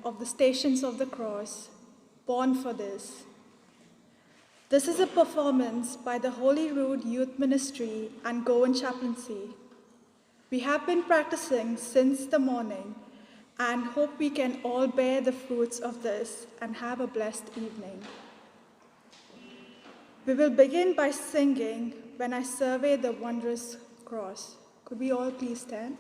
of the Stations of the Cross, Born for This. This is a performance by the Holy Rood Youth Ministry and Goan Chaplaincy. We have been practicing since the morning and hope we can all bear the fruits of this and have a blessed evening. We will begin by singing When I Survey the Wondrous Cross. Could we all please stand?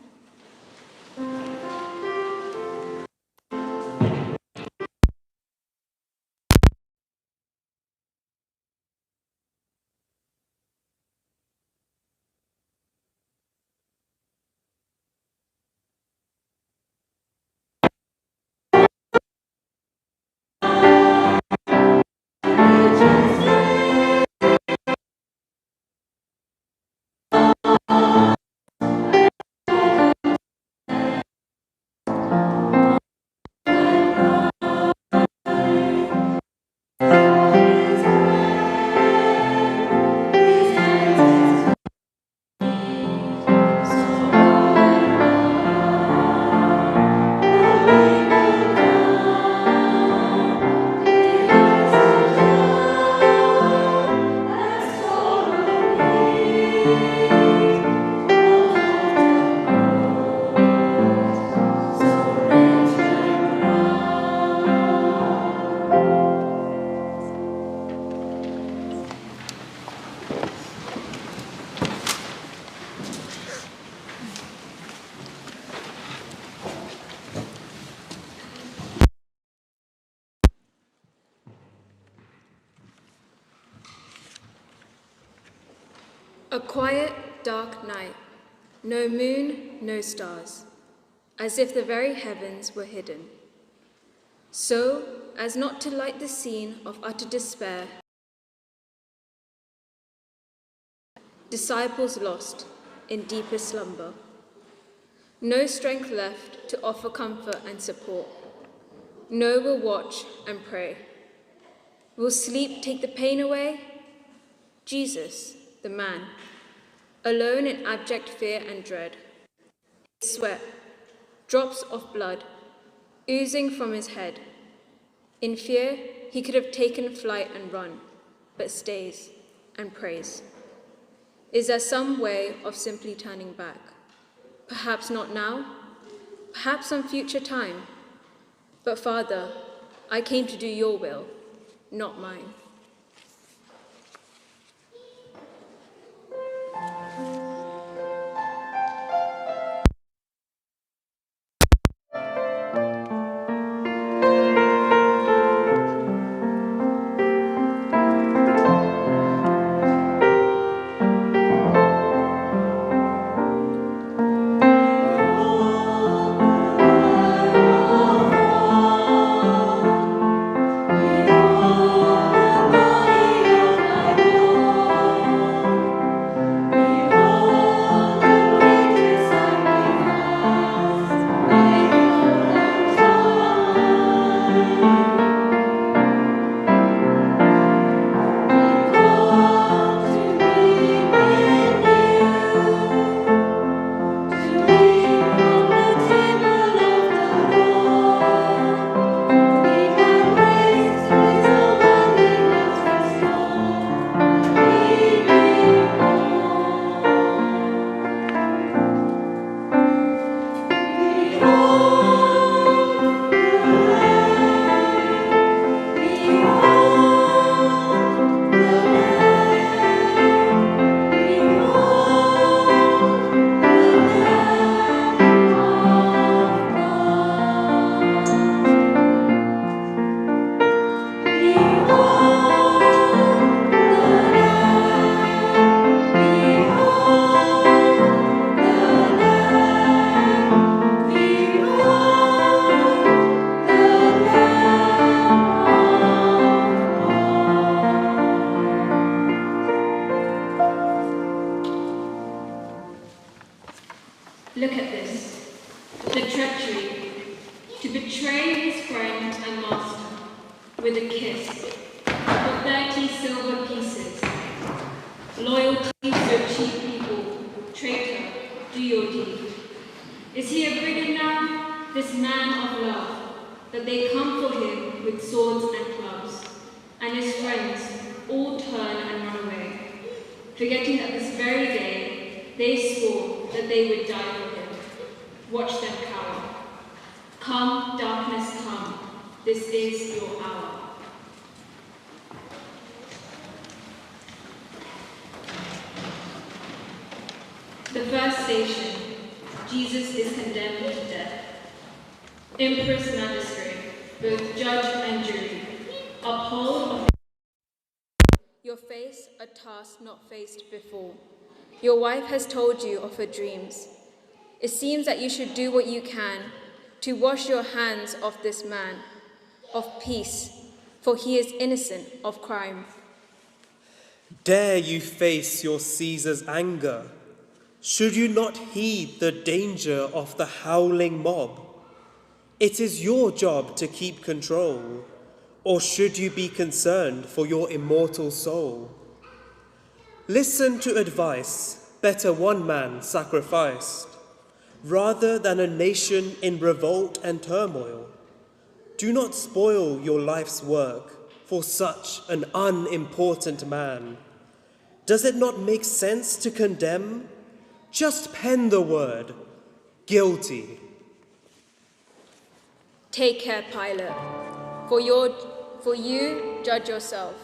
A quiet, dark night, no moon, no stars, as if the very heavens were hidden. So as not to light the scene of utter despair, disciples lost in deepest slumber. No strength left to offer comfort and support. No will watch and pray. Will sleep take the pain away? Jesus, the man, alone in abject fear and dread. His sweat, drops of blood, oozing from his head. In fear, he could have taken flight and run, but stays and prays. Is there some way of simply turning back? Perhaps not now, perhaps some future time. But Father, I came to do your will, not mine. Look at this, the treachery, to betray his friend and master with a kiss for 30 silver pieces. Loyalty so cheap, people, traitor, do your deed. Is he a brigand now, this man of love, that they come for him with swords and clubs, and his friends all turn and run away, forgetting that this very day they swore that they would die for him. Watch them cower. Come, darkness, come. This is your hour. The first station, Jesus is condemned to death. Empress magistrate, both judge and jury, uphold your face a task not faced before. Your wife has told you of her dreams. It seems that you should do what you can to wash your hands of this man of peace, for he is innocent of crime. Dare you face your Caesar's anger? Should you not heed the danger of the howling mob? It is your job to keep control, or should you be concerned for your immortal soul? Listen to advice, better one man sacrificed, rather than a nation in revolt and turmoil. Do not spoil your life's work for such an unimportant man. Does it not make sense to condemn? Just pen the word, guilty. Take care, Pilate, for you judge yourself.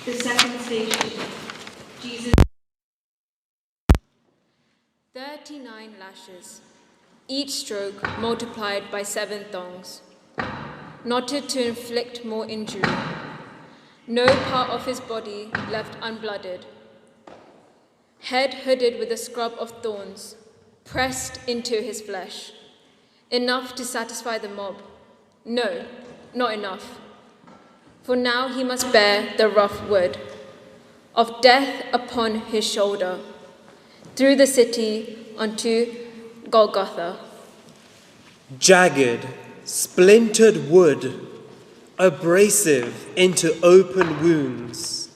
The second station, Jesus. 39 lashes, each stroke multiplied by 7 thongs, knotted to inflict more injury. No part of his body left unblooded. Head hooded with a scrub of thorns, pressed into his flesh. Enough to satisfy the mob. No, not enough. For now he must bear the rough wood of death upon his shoulder, through the city unto Golgotha. Jagged, splintered wood, abrasive into open wounds.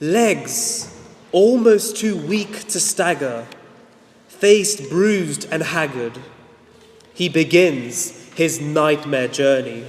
Legs almost too weak to stagger, face bruised and haggard. he begins his nightmare journey.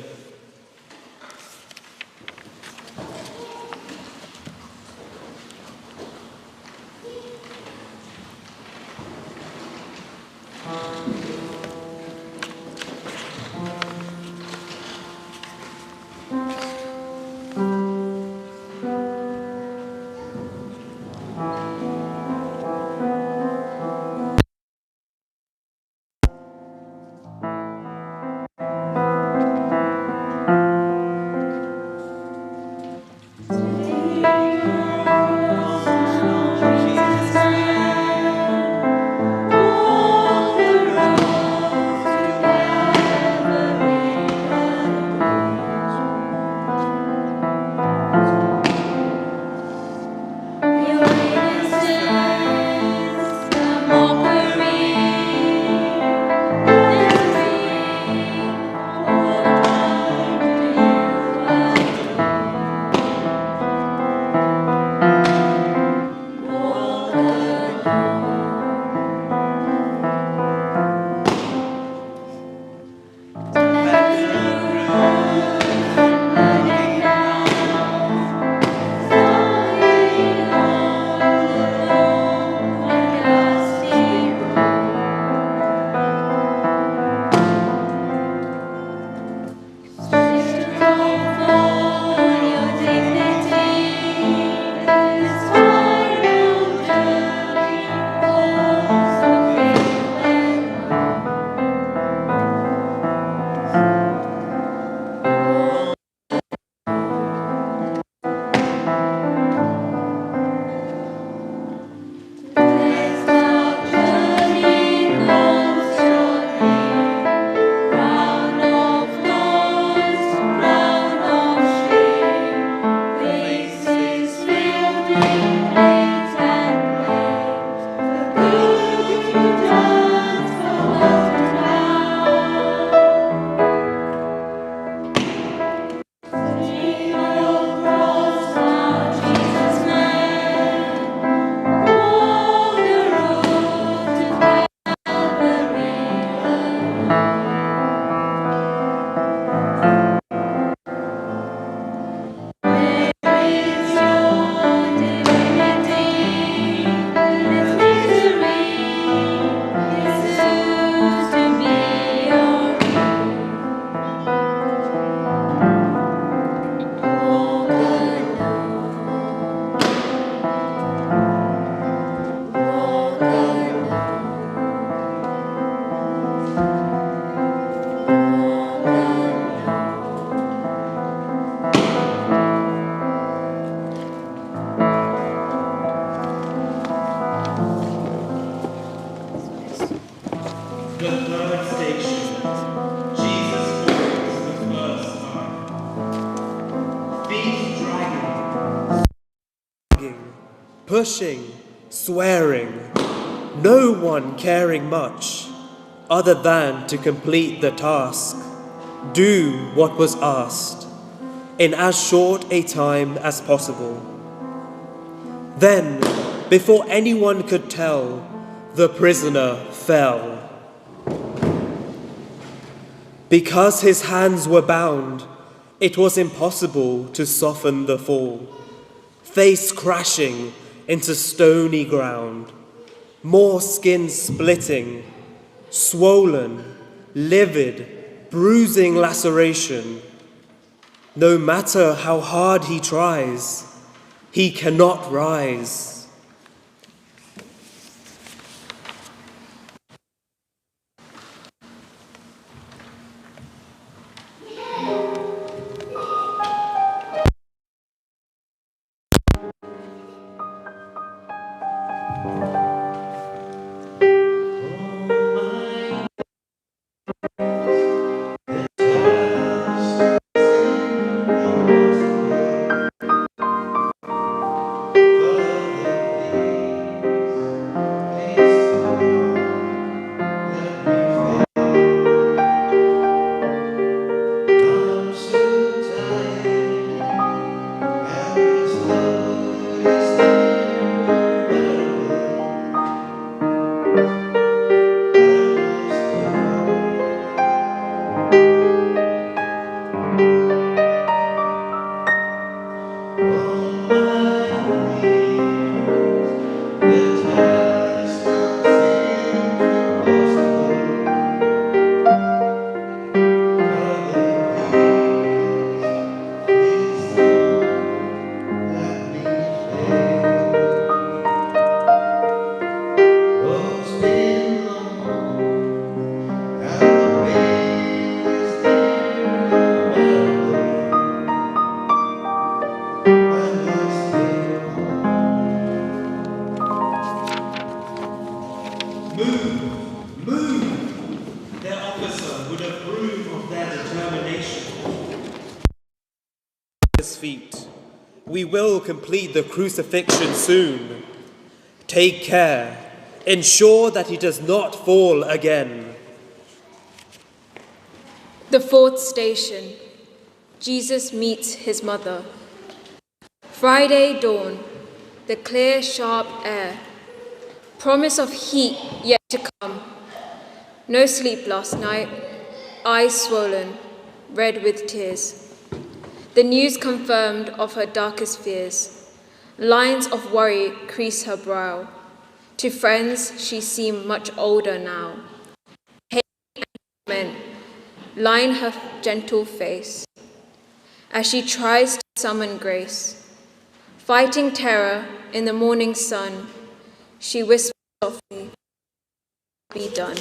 Pushing, swearing, no one caring much, other than to complete the task, do what was asked, in as short a time as possible. Then, before anyone could tell, the prisoner fell. Because his hands were bound, it was impossible to soften the fall. Face crashing into stony ground, more skin splitting, swollen, livid, bruising laceration. No matter how hard he tries, he cannot rise. his feet. We will complete the crucifixion soon. Take care. Ensure that he does not fall again. The fourth station. Jesus meets his mother. Friday dawn, the clear, sharp air. Promise of heat yet to come. No sleep last night, eyes swollen, red with tears. The news confirmed of her darkest fears. Lines of worry crease her brow. To friends, she seemed much older now. Pain and torment line her gentle face as she tries to summon grace. Fighting terror in the morning sun, she whispers softly, "Be done."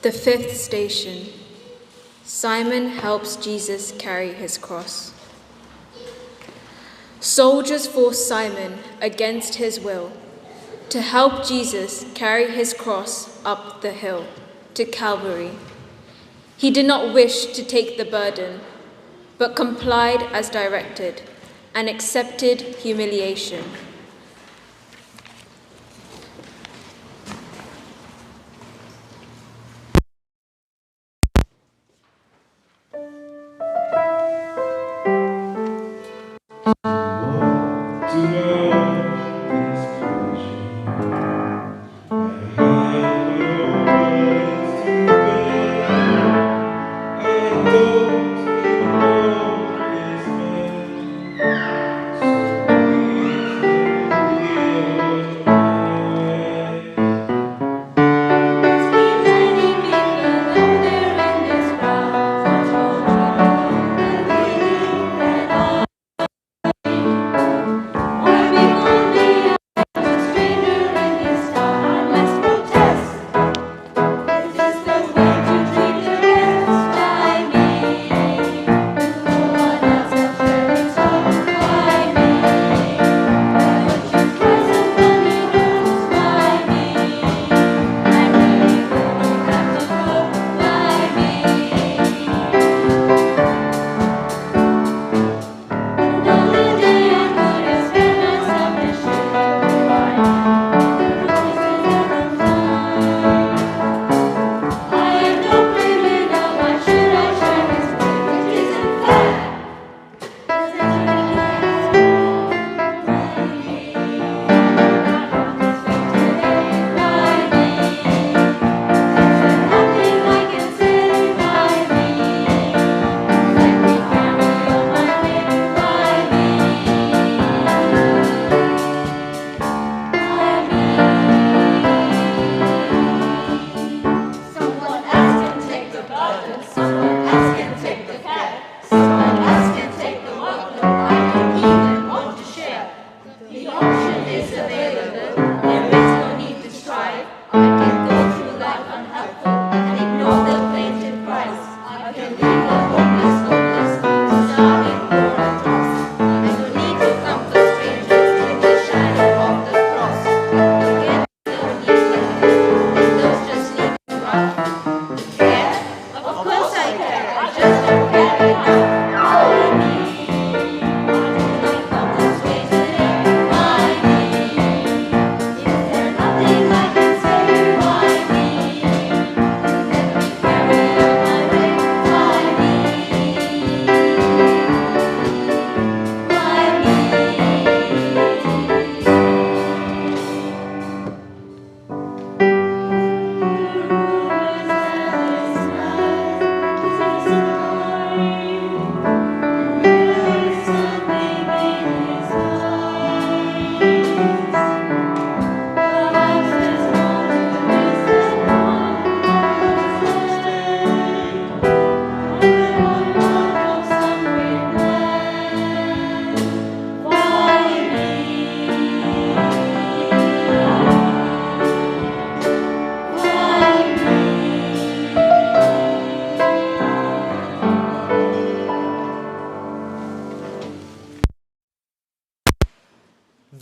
The fifth station. Simon helps Jesus carry his cross. Soldiers forced Simon against his will to help Jesus carry his cross up the hill to Calvary. He did not wish to take the burden, but complied as directed and accepted humiliation.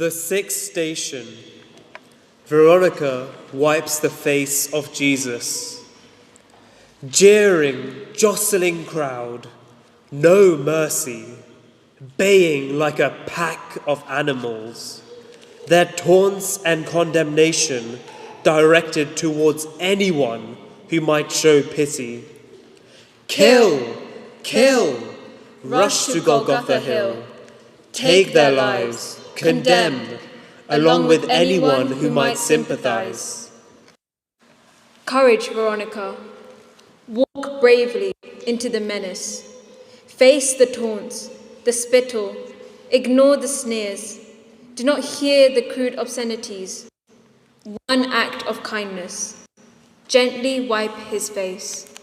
The sixth station. Veronica wipes the face of Jesus. Jeering, jostling crowd, no mercy, baying like a pack of animals, their taunts and condemnation directed towards anyone who might show pity. Kill! Kill! Rush to Golgotha Hill. Take their lives, condemn, along with anyone who might sympathize. Courage, Veronica. Walk bravely into the menace. Face the taunts, the spittle. Ignore the sneers. Do not hear the crude obscenities. One act of kindness. Gently wipe his face.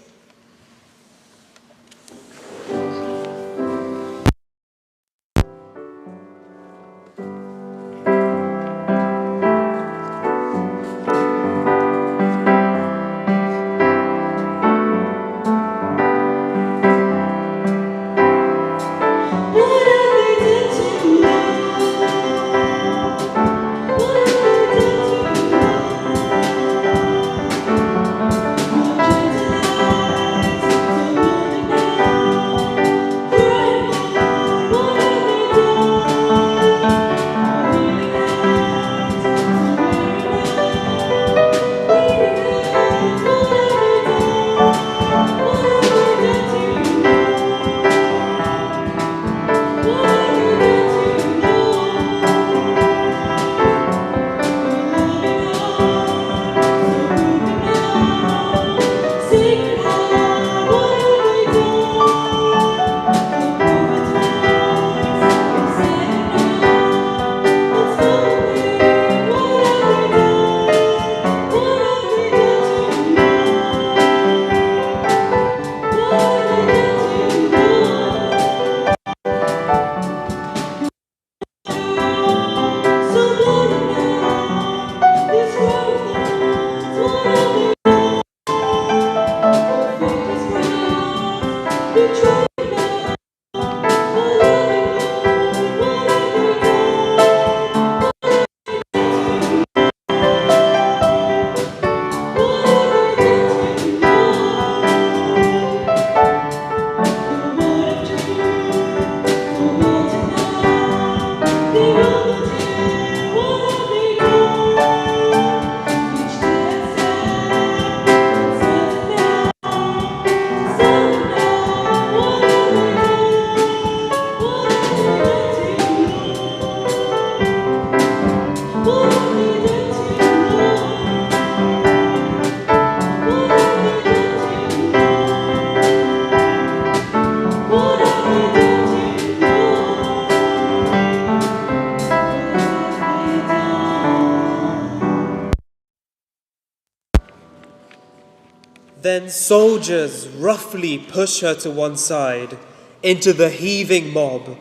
Then soldiers roughly push her to one side into the heaving mob,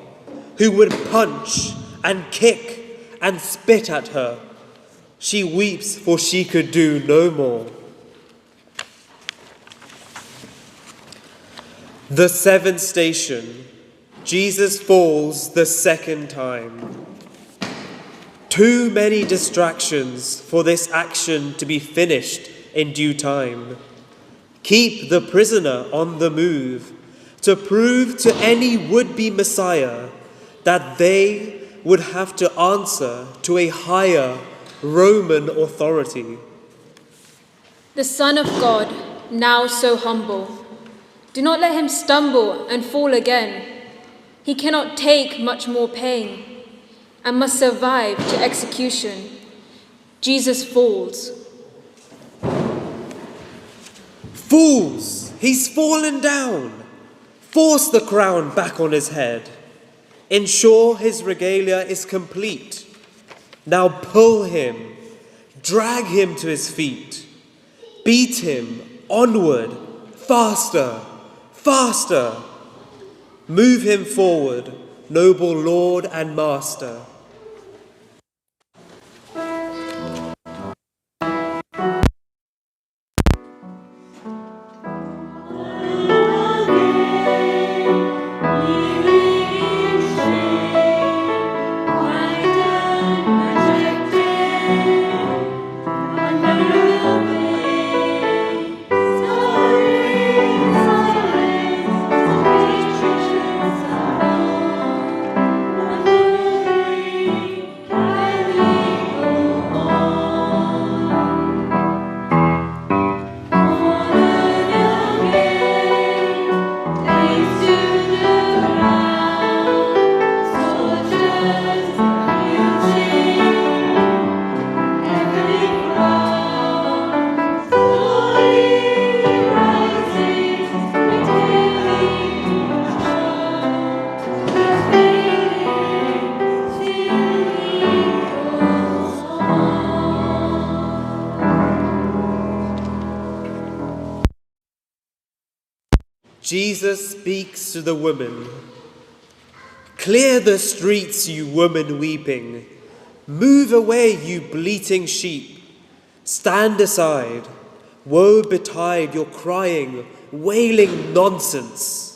who would punch and kick and spit at her. She weeps, for she could do no more. The seventh station. Jesus falls the second time. Too many distractions for this action to be finished in due time. Keep the prisoner on the move to prove to any would-be Messiah that they would have to answer to a higher Roman authority. The Son of God, now so humble, do not let him stumble and fall again. He cannot take much more pain and must survive to execution. Jesus falls. Fools! He's fallen down! Force the crown back on his head. Ensure his regalia is complete. Now pull him, drag him to his feet. Beat him onward, faster, faster. Move him forward, noble Lord and Master. Jesus speaks to the woman. Clear the streets, you woman weeping. Move away, you bleating sheep. Stand aside. Woe betide your crying, wailing nonsense.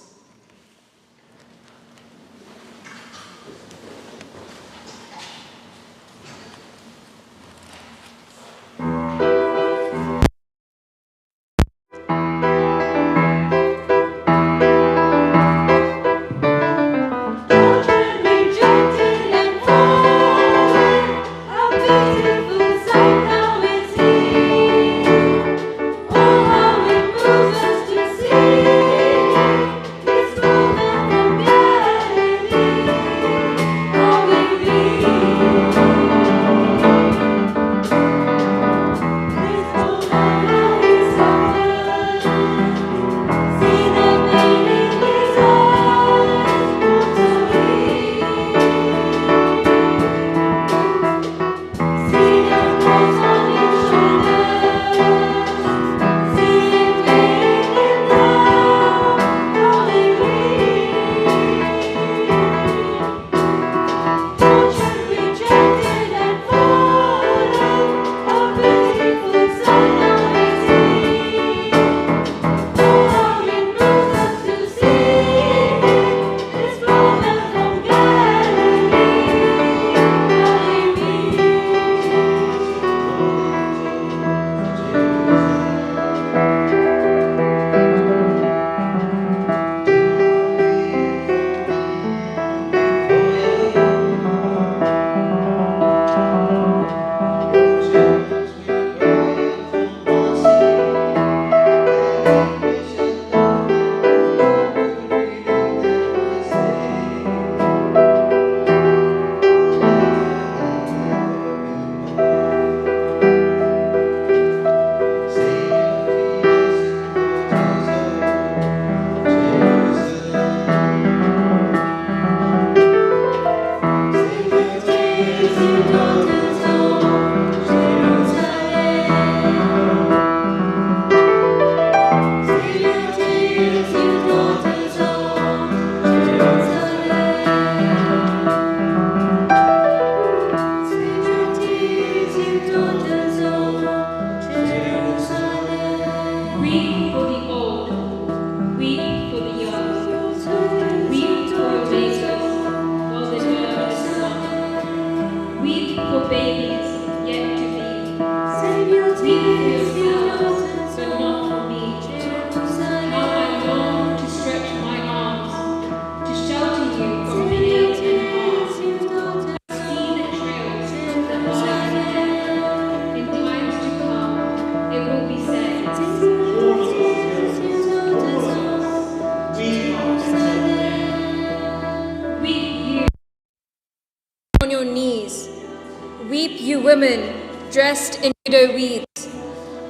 Dressed in widow weeds.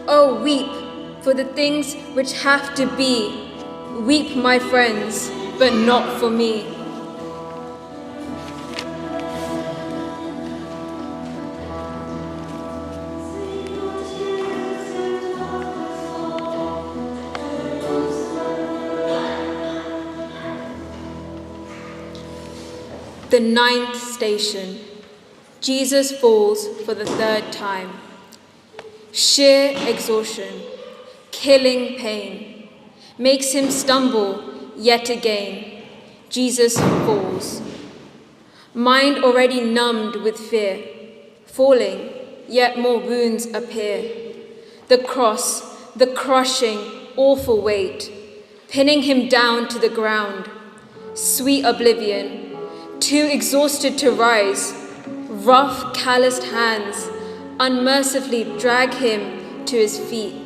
Oh, weep for the things which have to be. Weep, my friends, but not for me. The 9th station. Jesus falls for the 3rd time. Sheer exhaustion, killing pain, makes him stumble yet again. Jesus falls. Mind already numbed with fear, falling, yet more wounds appear. The cross, the crushing, awful weight, pinning him down to the ground. Sweet oblivion, too exhausted to rise. Rough, calloused hands unmercifully drag him to his feet.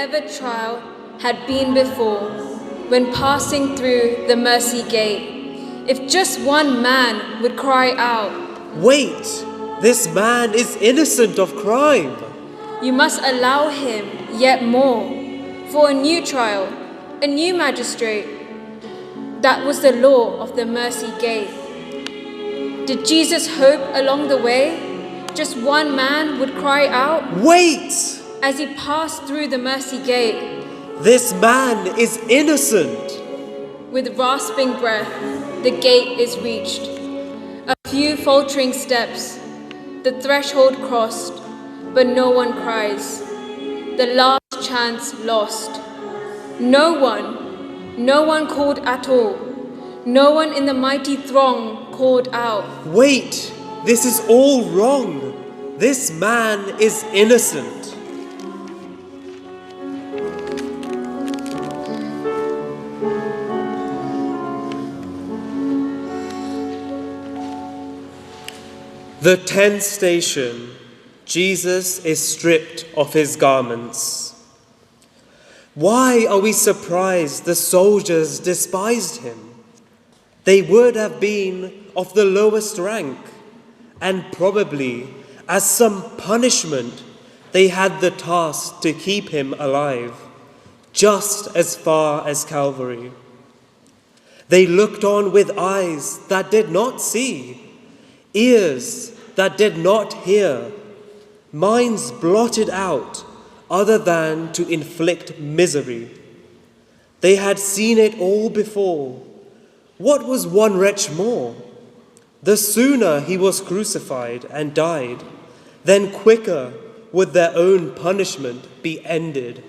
whatever trial had been before when passing through the mercy gate, if just one man would cry out, "Wait, this man is innocent of crime." you must allow him yet more for a new trial, a new magistrate. That was the law of the mercy gate. Did Jesus hope along the way just one man would cry out, "Wait! as he passed through the mercy gate? This man is innocent." With rasping breath, the gate is reached. A few faltering steps, the threshold crossed, but no one cries. The last chance lost. No one called at all. No one in the mighty throng called out, "Wait, this is all wrong. This man is innocent." The 10th station, Jesus is stripped of his garments. Why are we surprised the soldiers despised him? They would have been of the lowest rank, and probably, as some punishment, they had the task to keep him alive, just as far as Calvary. They looked on with eyes that did not see, ears that did not hear, minds blotted out other than to inflict misery. They had seen it all before. What was one wretch more? The sooner he was crucified and died, then quicker would their own punishment be ended.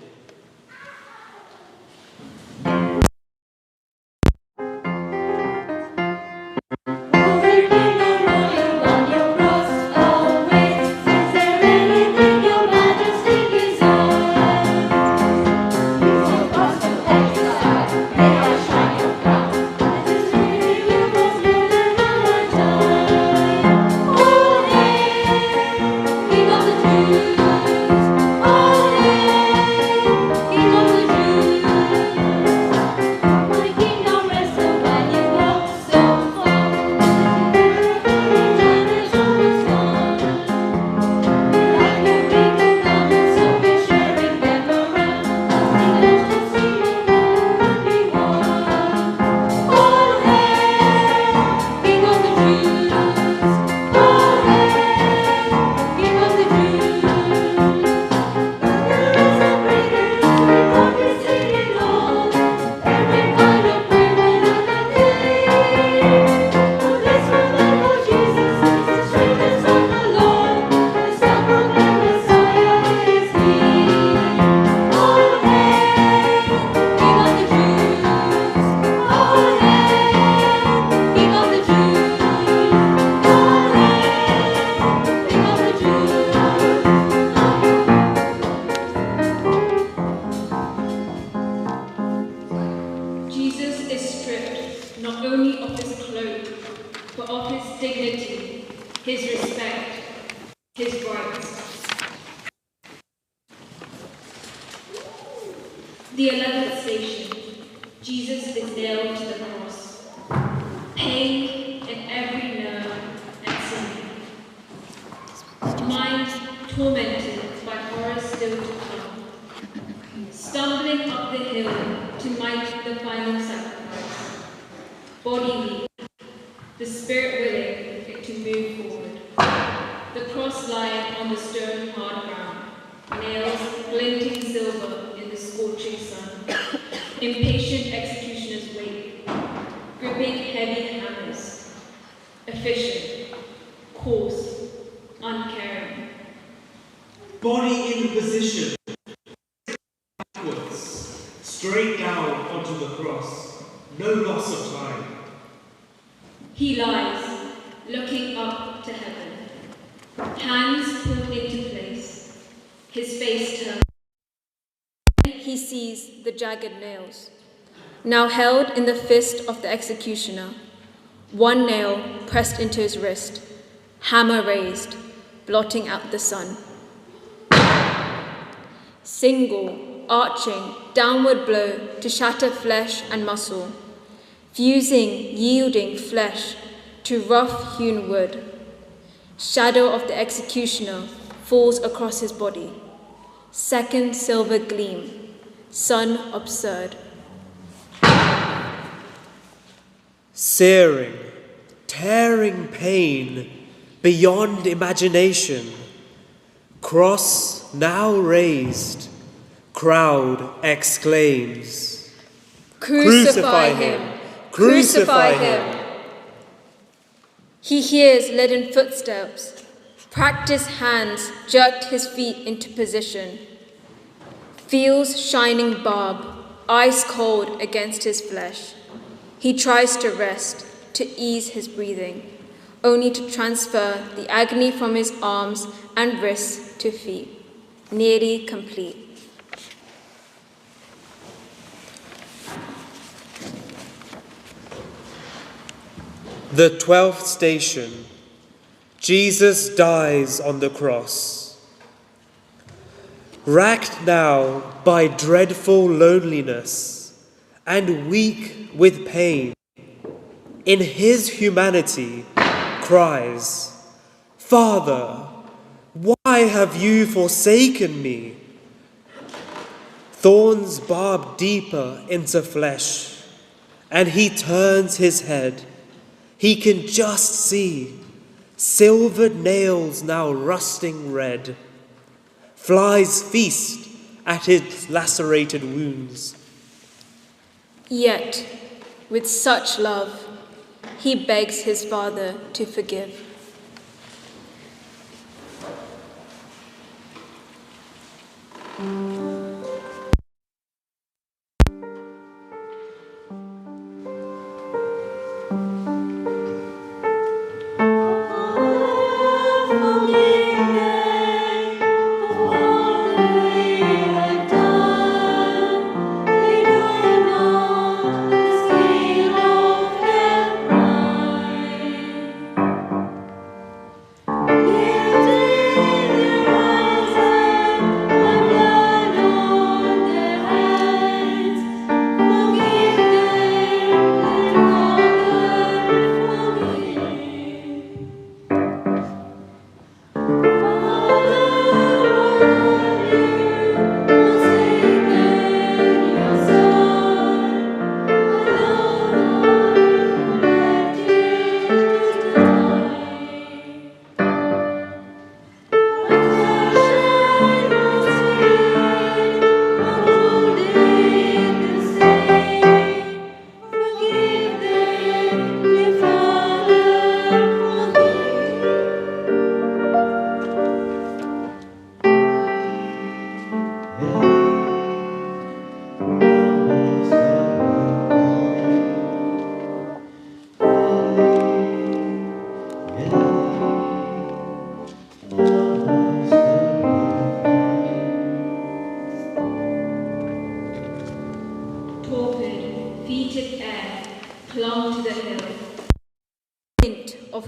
The 11th station, Jesus is nailed to the cross, pain in every nerve and sinew, mind tormented by horror still to come, stumbling up the hill to make the final sacrifice, body weak, the spirit willing to move forward, the cross lying on the stone hard ground, nails glinting silver in the scorching sun, impatient executioners wait, gripping heavy hammers, efficient, coarse, uncaring. Body in position, backwards, straight down onto the cross, no loss of time. He lies, looking up to heaven, hands pulled into place, his face turned. He sees the jagged nails, now held in the fist of the executioner, one nail pressed into his wrist, hammer raised, blotting out the sun. Single, arching, downward blow to shatter flesh and muscle, fusing, yielding flesh to rough-hewn wood. Shadow of the executioner falls across his body. Second silver gleam, sun absurd. Searing, tearing pain beyond imagination. Cross now raised, crowd exclaims, Crucify him! Crucify him! He hears leaden footsteps. Practiced hands jerked his feet into position. Feels shining barb, ice cold against his flesh. He tries to rest, to ease his breathing, only to transfer the agony from his arms and wrists to feet, nearly complete. The 12th station. Jesus dies on the cross. Racked now by dreadful loneliness and weak with pain, in his humanity cries, Father, why have you forsaken me? Thorns barb deeper into flesh, and he turns his head. He can just see silvered nails now rusting red. Flies feast at his lacerated wounds. Yet, with such love, he begs his Father to forgive.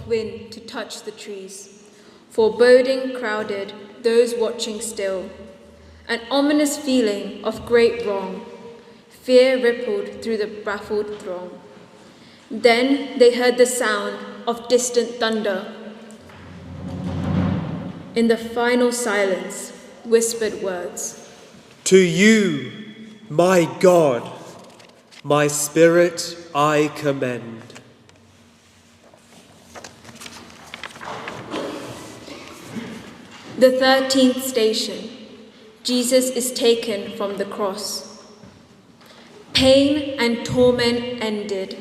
Wind to touch the trees. Foreboding crowded those watching still. An ominous feeling of great wrong. Fear rippled through the baffled throng. Then they heard the sound of distant thunder. In the final silence, whispered words. To you, my God, my spirit I commend. The 13th station. Jesus is taken from the cross. Pain and torment ended.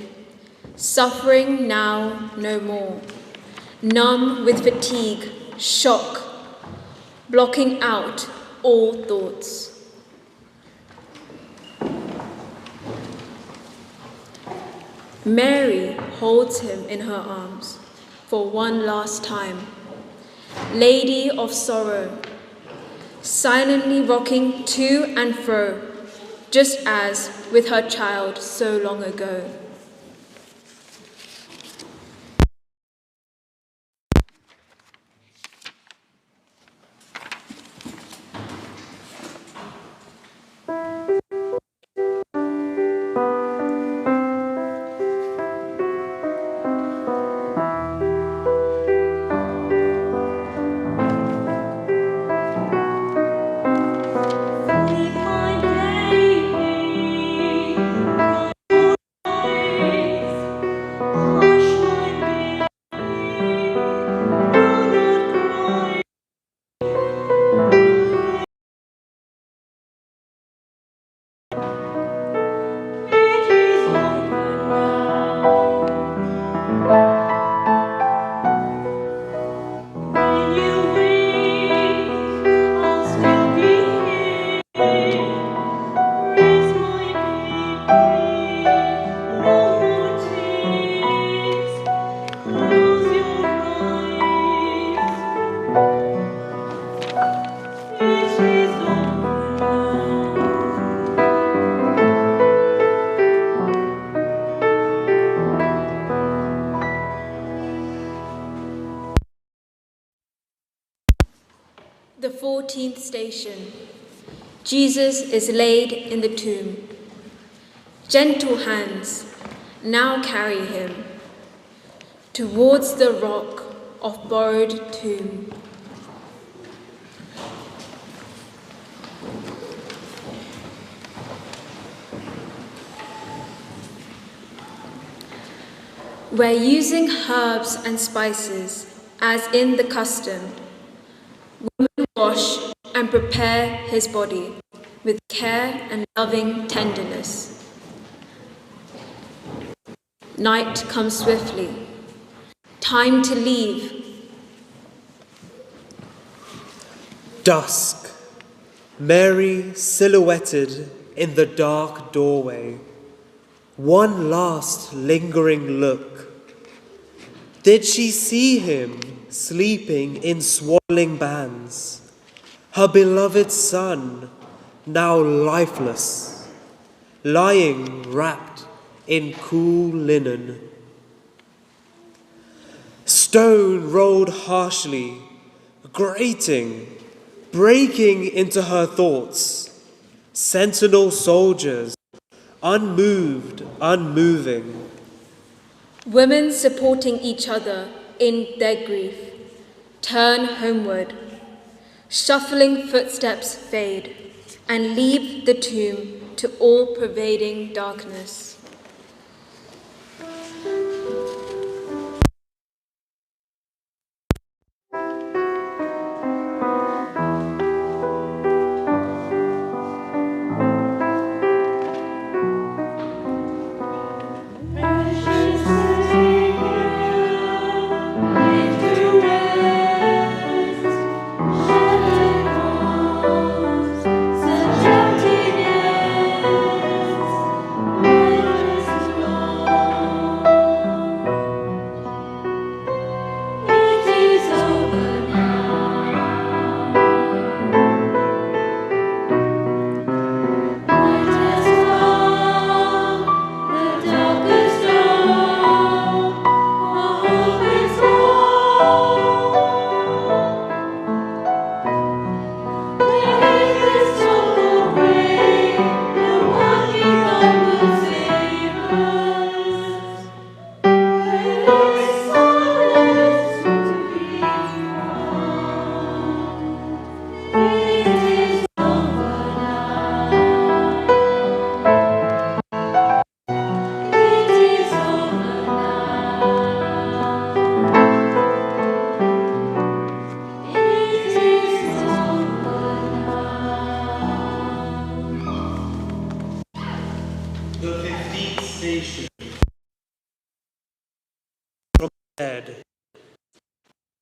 Suffering now no more. Numb with fatigue, shock, blocking out all thoughts. Mary holds him in her arms for one last time. Lady of sorrow, silently rocking to and fro, just as with her child so long ago. The 14th station. Jesus is laid in the tomb. Gentle hands now carry him towards the rock of borrowed tomb. Where using herbs and spices, as in the custom, women wash and prepare his body with care and loving tenderness. Night comes swiftly. Time to leave. Dusk. Mary silhouetted in the dark doorway. One last lingering look. Did she see him sleeping in swaddling bands? Her beloved son, now lifeless, lying wrapped in cool linen. Stone rolled harshly, grating, breaking into her thoughts. Sentinel soldiers, unmoved, unmoving. Women supporting each other in their grief, turn homeward. Shuffling footsteps fade and leave the tomb to all-pervading darkness.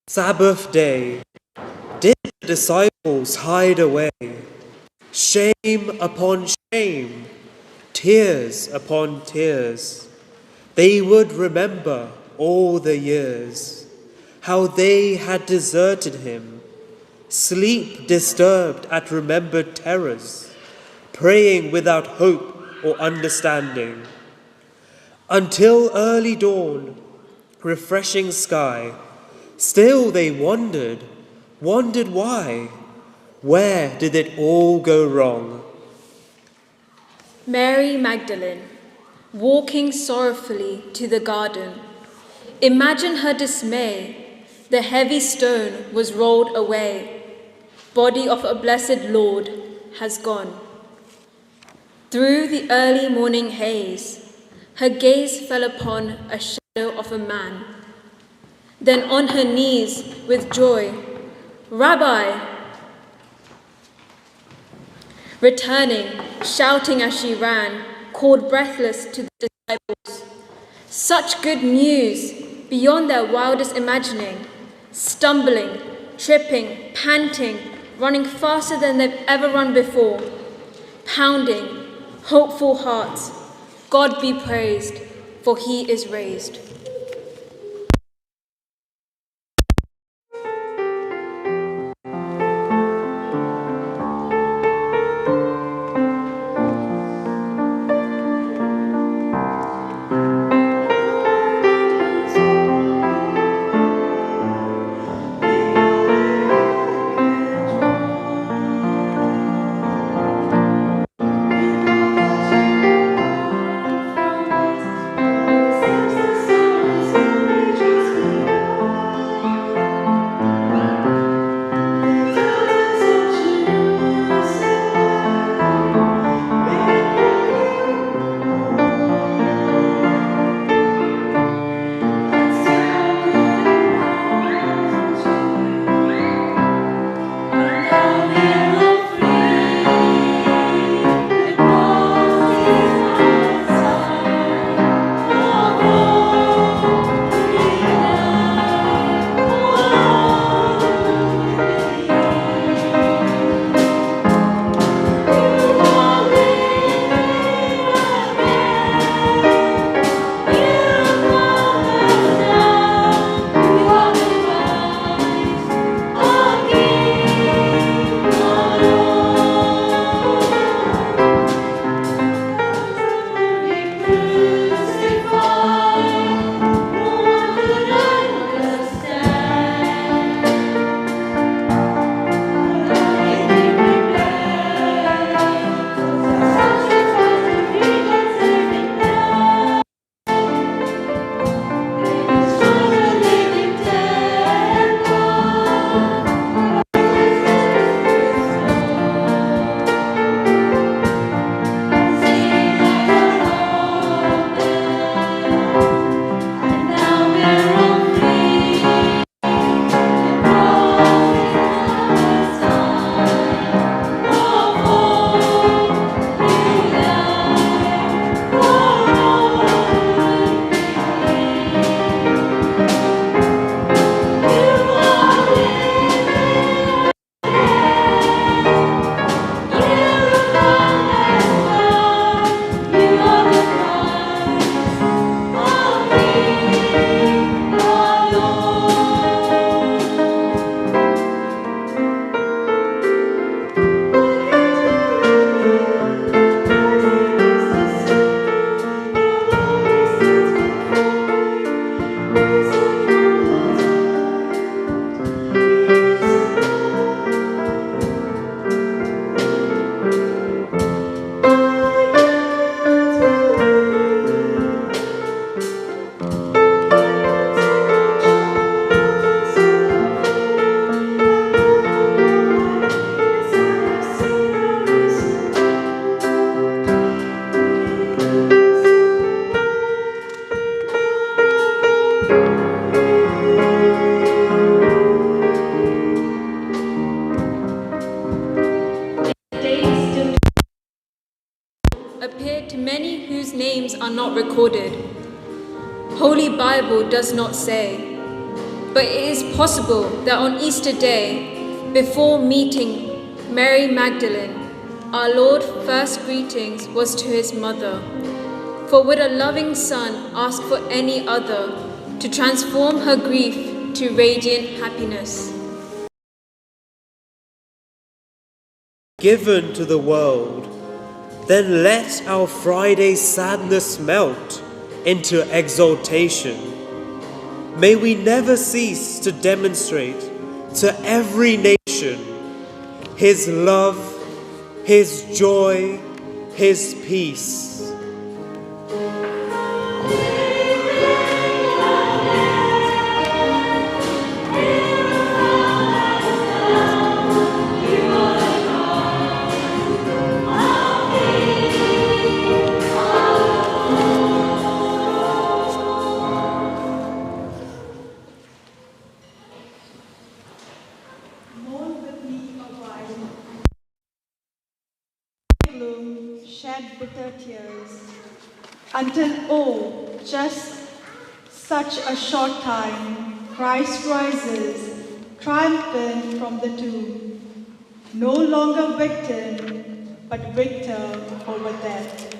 Sabbath day. Did the disciples hide away? Shame upon shame, tears upon tears. They would remember all the years, how they had deserted him, sleep disturbed at remembered terrors, praying without hope or understanding. Until early dawn, refreshing sky, still they wondered why. Where did it all go wrong? Mary Magdalene, walking sorrowfully to the garden. Imagine her dismay. The heavy stone was rolled away. Body of a blessed Lord has gone. Through the early morning haze, her gaze fell upon a shadow of a man. Then on her knees with joy, Rabbi! Returning, shouting as she ran, called breathless to the disciples. Such good news, beyond their wildest imagining. Stumbling, tripping, panting, running faster than they've ever run before. Pounding, hopeful hearts. God be praised, for he is raised. names are not recorded. Holy Bible does not say. But it is possible that on Easter Day, before meeting Mary Magdalene, our Lord's first greetings was to his mother. For would a loving son ask for any other to transform her grief to radiant happiness? Given to the world, then let our Friday sadness melt into exaltation. May we never cease to demonstrate to every nation his love, his joy, his peace. Shed bitter tears, until, oh, just such a short time, Christ rises, triumphant from the tomb, no longer victim, but victor over death.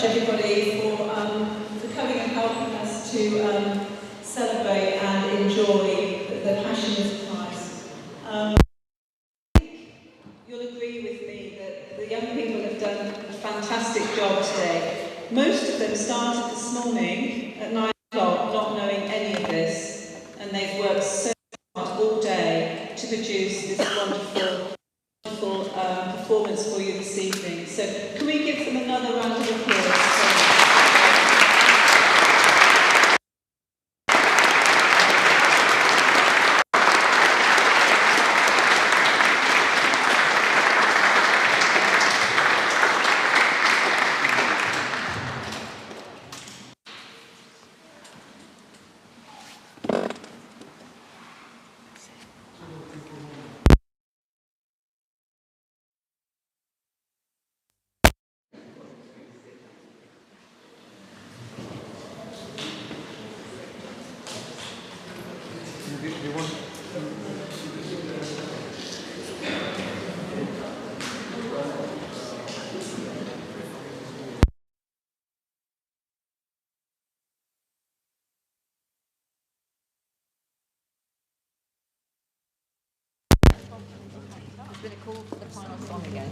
Everybody for coming and helping us to celebrate and enjoy the Passion of Christ. I think you'll agree with me that the young people have done a fantastic job today. Most of them started this morning at 9 o'clock not knowing any of this, and they've worked so hard all day to produce this wonderful performance for you this evening. So can we give them another round of applause? Going to call for the final song again.